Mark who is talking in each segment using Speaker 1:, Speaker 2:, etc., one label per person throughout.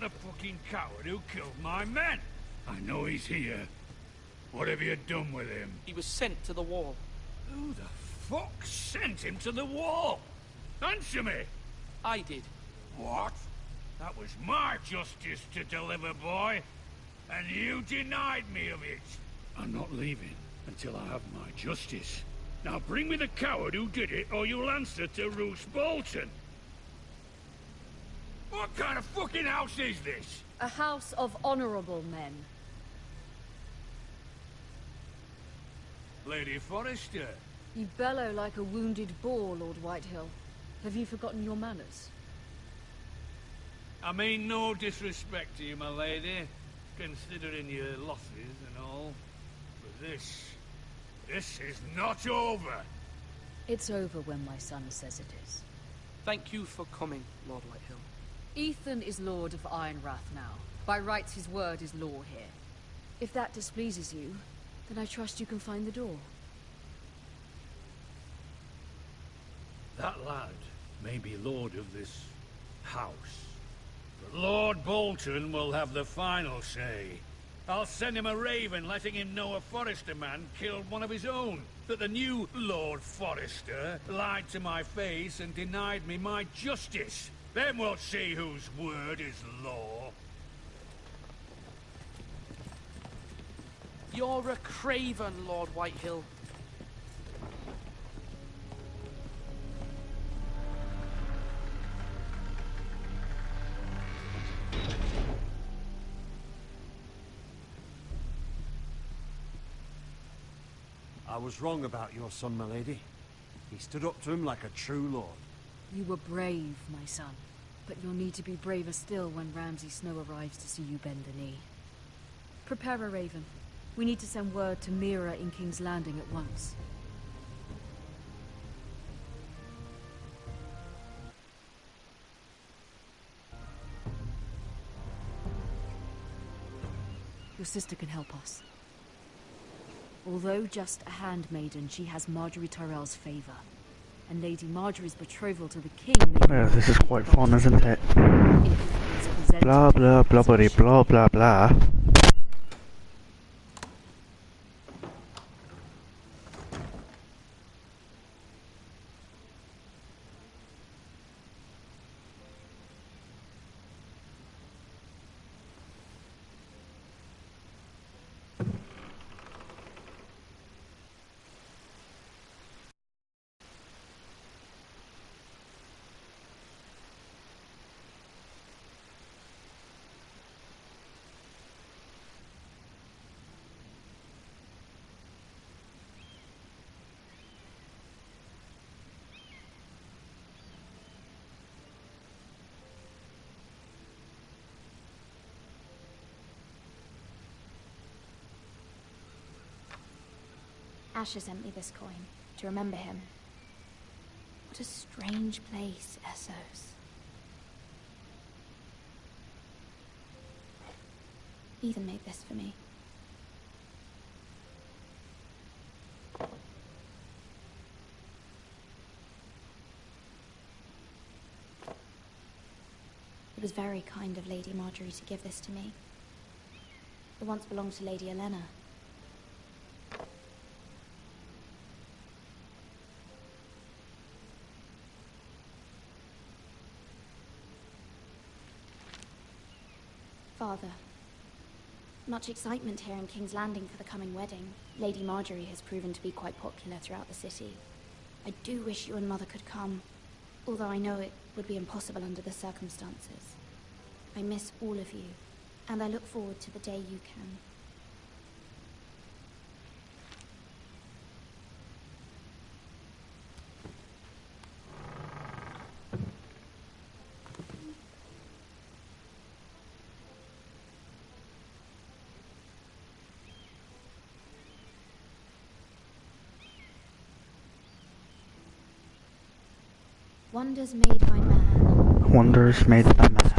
Speaker 1: the fucking coward who killed my men. I know he's here. What have you done with him?
Speaker 2: He was sent to the wall.
Speaker 1: Who the fuck sent him to the wall? Answer me!
Speaker 2: I did.
Speaker 1: What? That was my justice to deliver, boy. And you denied me of it. I'm not leaving until I have my justice. Now bring me the coward who did it, or you'll answer to Roose Bolton. What kind of fucking house is this?
Speaker 3: A house of honorable men.
Speaker 1: Lady Forrester.
Speaker 3: You bellow like a wounded boar, Lord Whitehill. Have you forgotten your manners?
Speaker 1: I mean no disrespect to you, my lady, considering your losses and all. But this is not over.
Speaker 3: It's over when my son says it is.
Speaker 2: Thank you for coming, Lord Whitehill.
Speaker 3: Ethan is Lord of Ironrath now. By rights, his word is law here. If that displeases you, then I trust you can find the door.
Speaker 1: That lad may be lord of this house, but Lord Bolton will have the final say. I'll send him a raven letting him know a Forrester man killed one of his own. That the new Lord Forrester lied to my face and denied me my justice. Then we'll see whose word is law.
Speaker 2: You're a craven, Lord Whitehill.
Speaker 4: I was wrong about your son, my lady. He stood up to him like a true lord.
Speaker 3: You were brave, my son. But you'll need to be braver still when Ramsay Snow arrives to see you bend the knee. Prepare a raven. We need to send word to Mira in King's Landing at once. Your sister can help us. Although just a handmaiden, she has Marjorie Tyrell's favor. And Lady Marjorie's betrothal to the king...
Speaker 5: Yeah, this is quite fun, isn't it? Blah blah blah blah blah blah blah.
Speaker 6: Asher sent me this coin, to remember him. What a strange place, Essos. Ethan made this for me. It was very kind of Lady Marjorie to give this to me. It once belonged to Lady Elena. Father, much excitement here in King's Landing for the coming wedding. Lady Marjorie has proven to be quite popular throughout the city. I do wish you and Mother could come, although I know it would be impossible under the circumstances. I miss all of you, and I look forward to the day you can. Wonders made by man.
Speaker 5: Wonders made by man.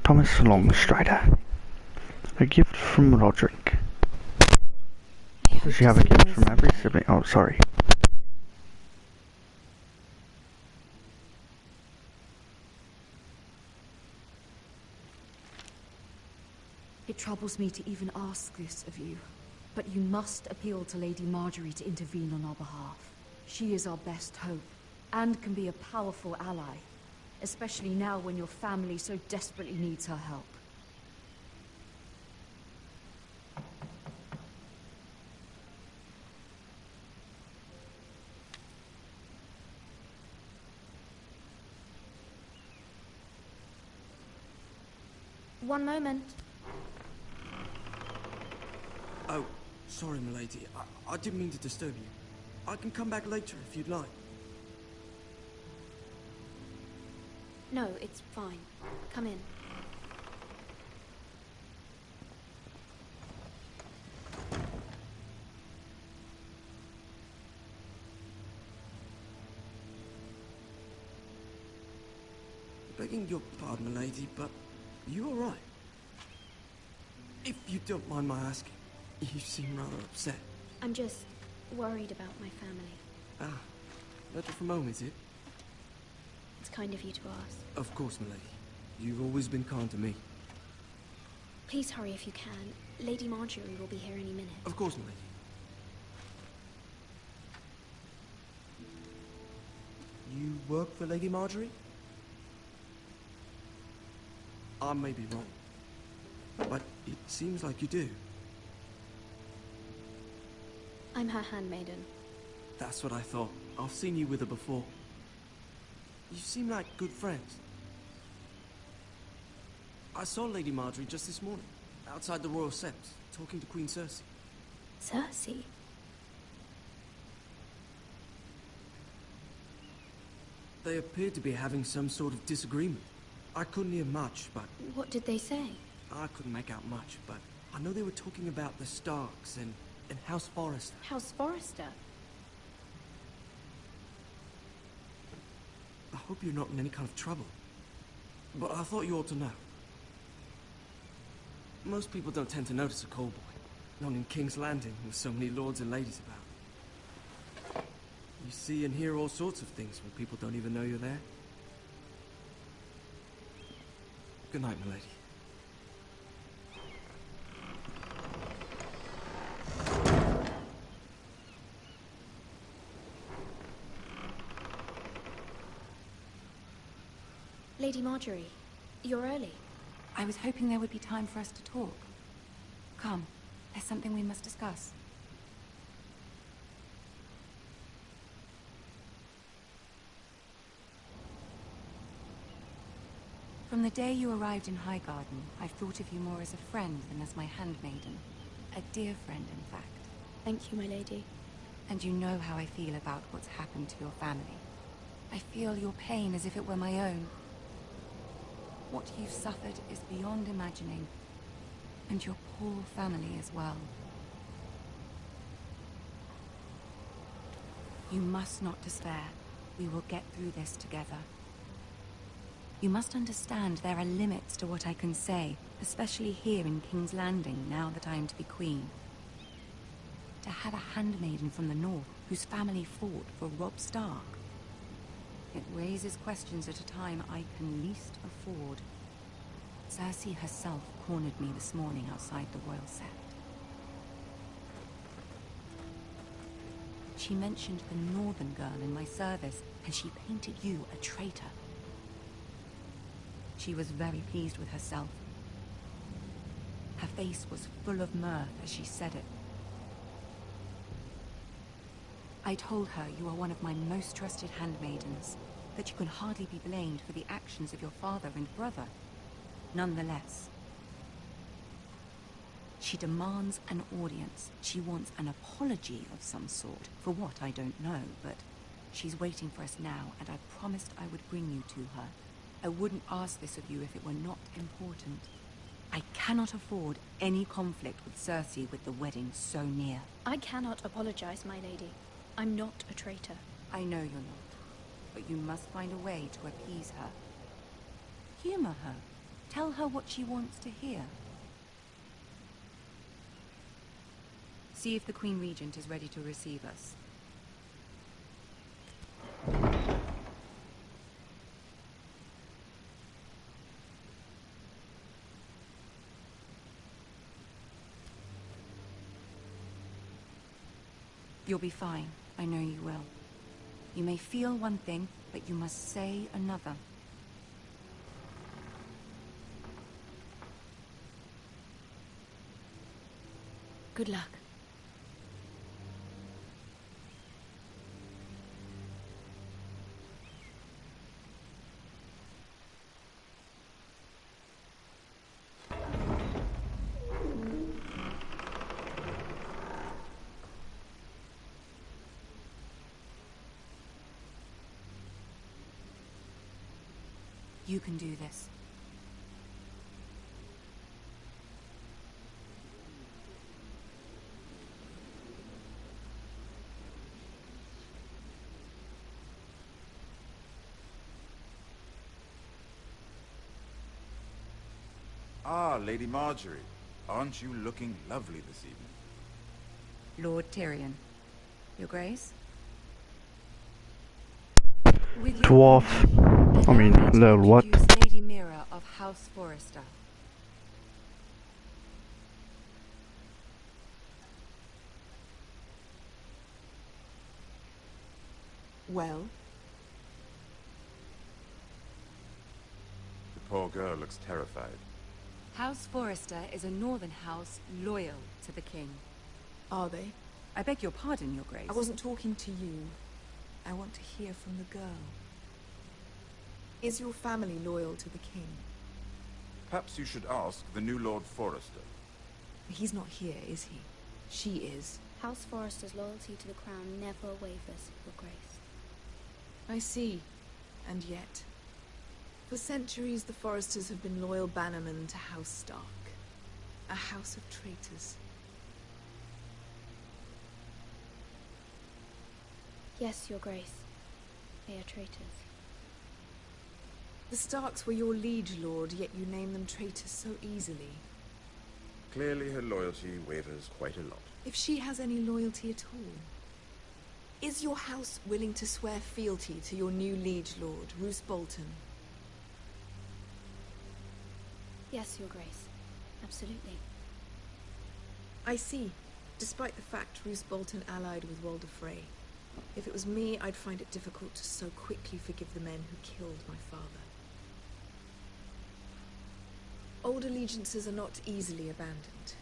Speaker 5: Thomas Longstrider. A gift from Roderick. Does she have a gift from every sibling? Oh, sorry.
Speaker 3: It troubles me to even ask this of you, but you must appeal to Lady Marjorie to intervene on our behalf. She is our best hope, and can be a powerful ally, especially now when your family so desperately needs her help.
Speaker 6: One moment.
Speaker 7: Oh, sorry, milady. I didn't mean to disturb you. I can come back later if you'd like.
Speaker 6: No, it's fine. Come in.
Speaker 7: Begging your pardon, milady, but you all right? If you don't mind my asking, you seem rather upset.
Speaker 6: I'm just worried about my family.
Speaker 7: Ah, better from home, is it?
Speaker 6: It's kind of you to ask.
Speaker 7: Of course, milady. You've always been kind to me.
Speaker 6: Please hurry if you can. Lady Marjorie will be here any minute.
Speaker 7: Of course, milady. You work for Lady Marjorie? I may be wrong, but it seems like you do.
Speaker 6: I'm her handmaiden.
Speaker 7: That's what I thought. I've seen you with her before. You seem like good friends. I saw Lady Marjorie just this morning, outside the Royal Sept, talking to Queen Cersei.
Speaker 6: Cersei?
Speaker 7: They appeared to be having some sort of disagreement. I couldn't hear much, but...
Speaker 6: What did they say?
Speaker 7: I couldn't make out much, but I know they were talking about the Starks and House Forrester.
Speaker 6: House Forrester?
Speaker 7: I hope you're not in any kind of trouble. But I thought you ought to know. Most people don't tend to notice a callboy. Not in King's Landing, with so many lords and ladies about. You see and hear all sorts of things when people don't even know you're there. Good night, milady.
Speaker 6: Lady Marjorie, you're early.
Speaker 8: I was hoping there would be time for us to talk. Come, there's something we must discuss. From the day you arrived in Highgarden, I've thought of you more as a friend than as my handmaiden. A dear friend, in fact.
Speaker 6: Thank you, my lady.
Speaker 8: And you know how I feel about what's happened to your family. I feel your pain as if it were my own. What you've suffered is beyond imagining. And your poor family as well. You must not despair. We will get through this together. You must understand there are limits to what I can say, especially here in King's Landing, now that I am to be queen. To have a handmaiden from the north, whose family fought for Robb Stark. It raises questions at a time I can least afford. Cersei herself cornered me this morning outside the Royal Sept. She mentioned the northern girl in my service, and she painted you a traitor. She was very pleased with herself. Her face was full of mirth as she said it. I told her you are one of my most trusted handmaidens, that you can hardly be blamed for the actions of your father and brother. Nonetheless, she demands an audience. She wants an apology of some sort. For what, I don't know, but she's waiting for us now, and I promised I would bring you to her. I wouldn't ask this of you if it were not important. I cannot afford any conflict with Cersei with the wedding so near.
Speaker 6: I cannot apologize, my lady. I'm not a traitor.
Speaker 8: I know you're not, but you must find a way to appease her. Humor her. Tell her what she wants to hear. See if the Queen Regent is ready to receive us. You'll be fine. I know you will. You may feel one thing, but you must say another.
Speaker 3: Good luck.
Speaker 8: You can do this.
Speaker 9: Ah, Lady Marjorie. Aren't you looking lovely this evening?
Speaker 8: Lord Tyrion. Your Grace?
Speaker 5: Dwarf. I mean, little what?
Speaker 8: Lady Mira of House Forrester.
Speaker 10: Well?
Speaker 9: The poor girl looks terrified.
Speaker 8: House Forrester is a northern house loyal to the king.
Speaker 10: Are they?
Speaker 8: I beg your pardon, Your Grace.
Speaker 10: I wasn't talking to you. I want to hear from the girl. Is your family loyal to the king?
Speaker 9: Perhaps you should ask the new Lord Forrester.
Speaker 10: He's not here, is he? She is.
Speaker 6: House Forrester's loyalty to the crown never wavers, Your Grace.
Speaker 10: I see. And yet... For centuries, the Forresters have been loyal bannermen to House Stark. A house of traitors.
Speaker 6: Yes, Your Grace. They are traitors.
Speaker 10: The Starks were your liege lord, yet you name them traitors so easily.
Speaker 9: Clearly her loyalty wavers quite a lot.
Speaker 10: If she has any loyalty at all. Is your house willing to swear fealty to your new liege lord, Roose Bolton?
Speaker 6: Yes, Your Grace. Absolutely.
Speaker 10: I see. Despite the fact Roose Bolton allied with Walder Frey. If it was me, I'd find it difficult to so quickly forgive the men who killed my father. Old allegiances are not easily abandoned.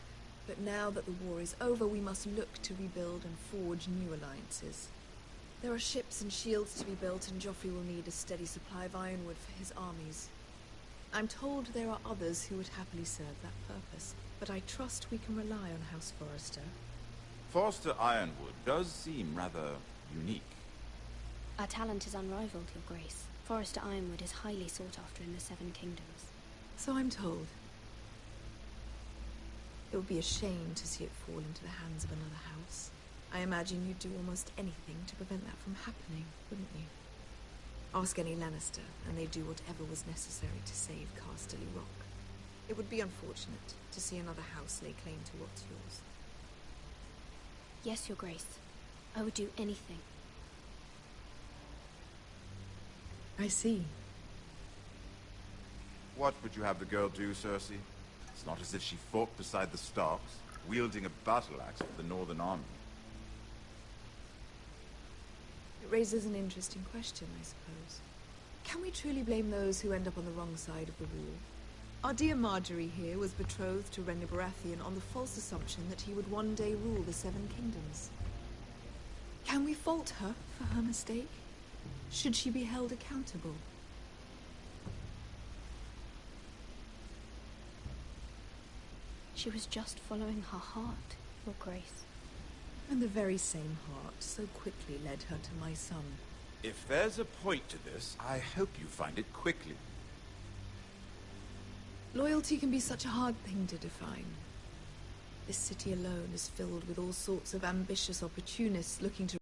Speaker 10: But now that the war is over, we must look to rebuild and forge new alliances. There are ships and shields to be built, and Joffrey will need a steady supply of ironwood for his armies. I'm told there are others who would happily serve that purpose, but I trust we can rely on House Forrester.
Speaker 9: Forrester Ironwood does seem rather unique.
Speaker 6: Our talent is unrivaled, Your Grace. Forrester Ironwood is highly sought after in the Seven Kingdoms.
Speaker 10: So I'm told. It would be a shame to see it fall into the hands of another house. I imagine you'd do almost anything to prevent that from happening, wouldn't you? Ask any Lannister, and they'd do whatever was necessary to save Casterly Rock. It would be unfortunate to see another house lay claim to what's yours.
Speaker 6: Yes, Your Grace. I would do anything.
Speaker 10: I see.
Speaker 9: What would you have the girl do, Cersei? It's not as if she fought beside the Starks, wielding a battle axe for the Northern Army.
Speaker 10: It raises an interesting question, I suppose. Can we truly blame those who end up on the wrong side of the war? Our dear Marjorie here was betrothed to Renly Baratheon on the false assumption that he would one day rule the Seven Kingdoms. Can we fault her for her mistake? Should she be held accountable?
Speaker 6: She was just following her heart, Your Grace.
Speaker 10: And the very same heart so quickly led her to my son.
Speaker 9: If there's a point to this, I hope you find it quickly.
Speaker 10: Loyalty can be such a hard thing to define. This city alone is filled with all sorts of ambitious opportunists looking to